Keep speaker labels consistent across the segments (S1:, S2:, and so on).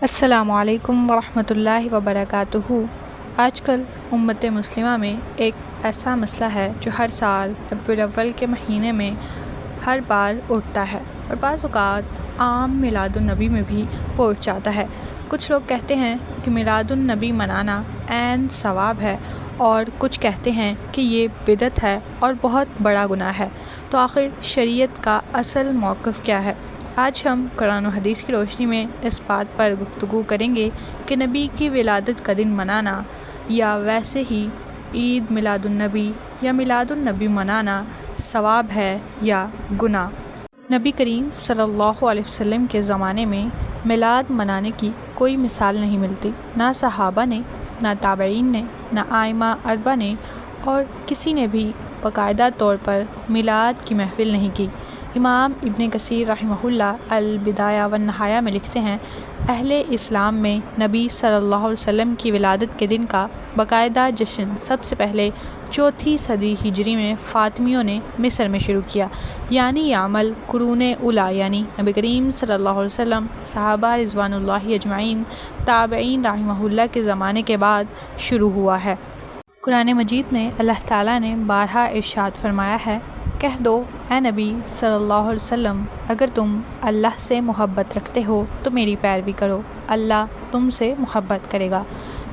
S1: السلام علیکم ورحمۃ اللہ وبرکاتہ۔ آج کل امت مسلمہ میں ایک ایسا مسئلہ ہے جو ہر سال ربیع الاول کے مہینے میں ہر بار اٹھتا ہے اور بعض اوقات عام میلاد النبی میں بھی وہ اٹھ جاتا ہے۔ کچھ لوگ کہتے ہیں کہ میلاد النبی منانا عین ثواب ہے اور کچھ کہتے ہیں کہ یہ بدعت ہے اور بہت بڑا گناہ ہے۔ تو آخر شریعت کا اصل موقف کیا ہے؟ آج ہم قرآن و حدیث کی روشنی میں اس بات پر گفتگو کریں گے کہ نبی کی ولادت کا دن منانا یا ویسے ہی عید میلاد النبی یا میلاد النبی منانا ثواب ہے یا گناہ۔ نبی کریم صلی اللہ علیہ وسلم کے زمانے میں میلاد منانے کی کوئی مثال نہیں ملتی، نہ صحابہ نے، نہ تابعین نے، نہ ائمہ اربعہ نے، اور کسی نے بھی باقاعدہ طور پر میلاد کی محفل نہیں کی۔ امام ابن کثیر رحمہ اللہ البدایہ والنہایہ میں لکھتے ہیں، اہل اسلام میں نبی صلی اللہ علیہ وسلم کی ولادت کے دن کا باقاعدہ جشن سب سے پہلے 4 صدی ہجری میں فاطمیوں نے مصر میں شروع کیا، یعنی یہ عمل قرون اولیٰ یعنی نبی کریم صلی اللہ علیہ وسلم، صحابہ رضوان اللہ اجمعین، تابعین رحمہ اللہ کے زمانے کے بعد شروع ہوا ہے۔ قرآن مجید میں اللہ تعالیٰ نے بارہا ارشاد فرمایا ہے، کہہ دو اے نبی صلی اللہ علیہ وسلم، اگر تم اللہ سے محبت رکھتے ہو تو میری پیروی کرو، اللہ تم سے محبت کرے گا۔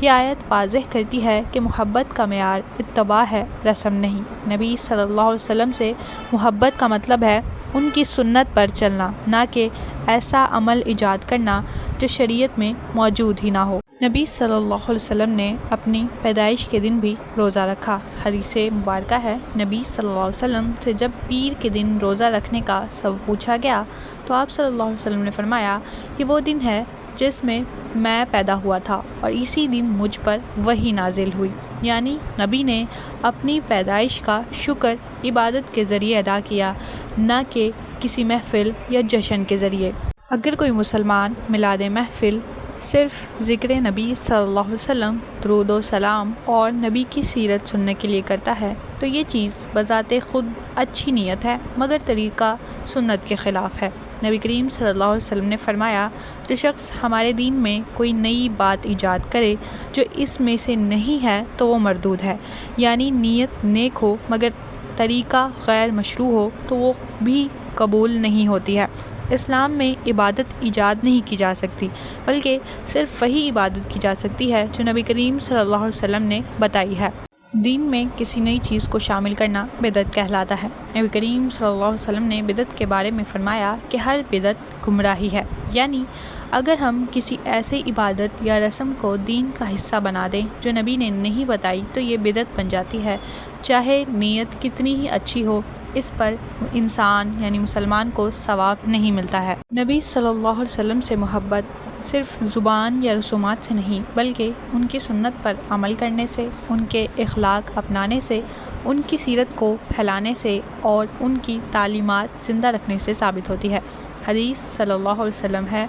S1: یہ آیت واضح کرتی ہے کہ محبت کا معیار اتباع ہے، رسم نہیں۔ نبی صلی اللہ علیہ وسلم سے محبت کا مطلب ہے ان کی سنت پر چلنا، نہ کہ ایسا عمل ایجاد کرنا جو شریعت میں موجود ہی نہ ہو۔ نبی صلی اللہ علیہ وسلم نے اپنی پیدائش کے دن بھی روزہ رکھا۔ حدیث مبارکہ ہے، نبی صلی اللہ علیہ وسلم سے جب پیر کے دن روزہ رکھنے کا سبب پوچھا گیا تو آپ صلی اللہ علیہ وسلم نے فرمایا، یہ وہ دن ہے جس میں میں پیدا ہوا تھا اور اسی دن مجھ پر وحی نازل ہوئی، یعنی نبی نے اپنی پیدائش کا شکر عبادت کے ذریعے ادا کیا، نہ کہ کسی محفل یا جشن کے ذریعے۔ اگر کوئی مسلمان میلاد محفل صرف ذکر نبی صلی اللہ علیہ وسلم، درود و سلام اور نبی کی سیرت سننے کے لیے کرتا ہے تو یہ چیز بذات خود اچھی نیت ہے، مگر طریقہ سنت کے خلاف ہے۔ نبی کریم صلی اللہ علیہ وسلم نے فرمایا، جو شخص ہمارے دین میں کوئی نئی بات ایجاد کرے جو اس میں سے نہیں ہے تو وہ مردود ہے، یعنی نیت نیک ہو مگر طریقہ غیر مشروع ہو تو وہ بھی قبول نہیں ہوتی ہے۔ اسلام میں عبادت ایجاد نہیں کی جا سکتی، بلکہ صرف وہی عبادت کی جا سکتی ہے جو نبی کریم صلی اللہ علیہ وسلم نے بتائی ہے۔ دین میں کسی نئی چیز کو شامل کرنا بدعت کہلاتا ہے۔ نبی کریم صلی اللہ علیہ وسلم نے بدعت کے بارے میں فرمایا کہ ہر بدعت گمراہی ہے، یعنی اگر ہم کسی ایسے عبادت یا رسم کو دین کا حصہ بنا دیں جو نبی نے نہیں بتائی تو یہ بدعت بن جاتی ہے، چاہے نیت کتنی ہی اچھی ہو، اس پر انسان یعنی مسلمان کو ثواب نہیں ملتا ہے۔ نبی صلی اللہ علیہ وسلم سے محبت صرف زبان یا رسومات سے نہیں بلکہ ان کی سنت پر عمل کرنے سے، ان کے اخلاق اپنانے سے، ان کی سیرت کو پھیلانے سے اور ان کی تعلیمات زندہ رکھنے سے ثابت ہوتی ہے۔ حدیث صلی اللہ علیہ وسلم ہے،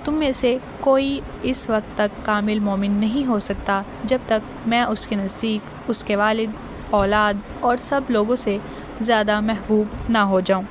S1: تم میں سے کوئی اس وقت تک کامل مومن نہیں ہو سکتا جب تک میں اس کے نزدیک اس کے والد، اولاد اور سب لوگوں سے زیادہ محبوب نہ ہو جاؤں۔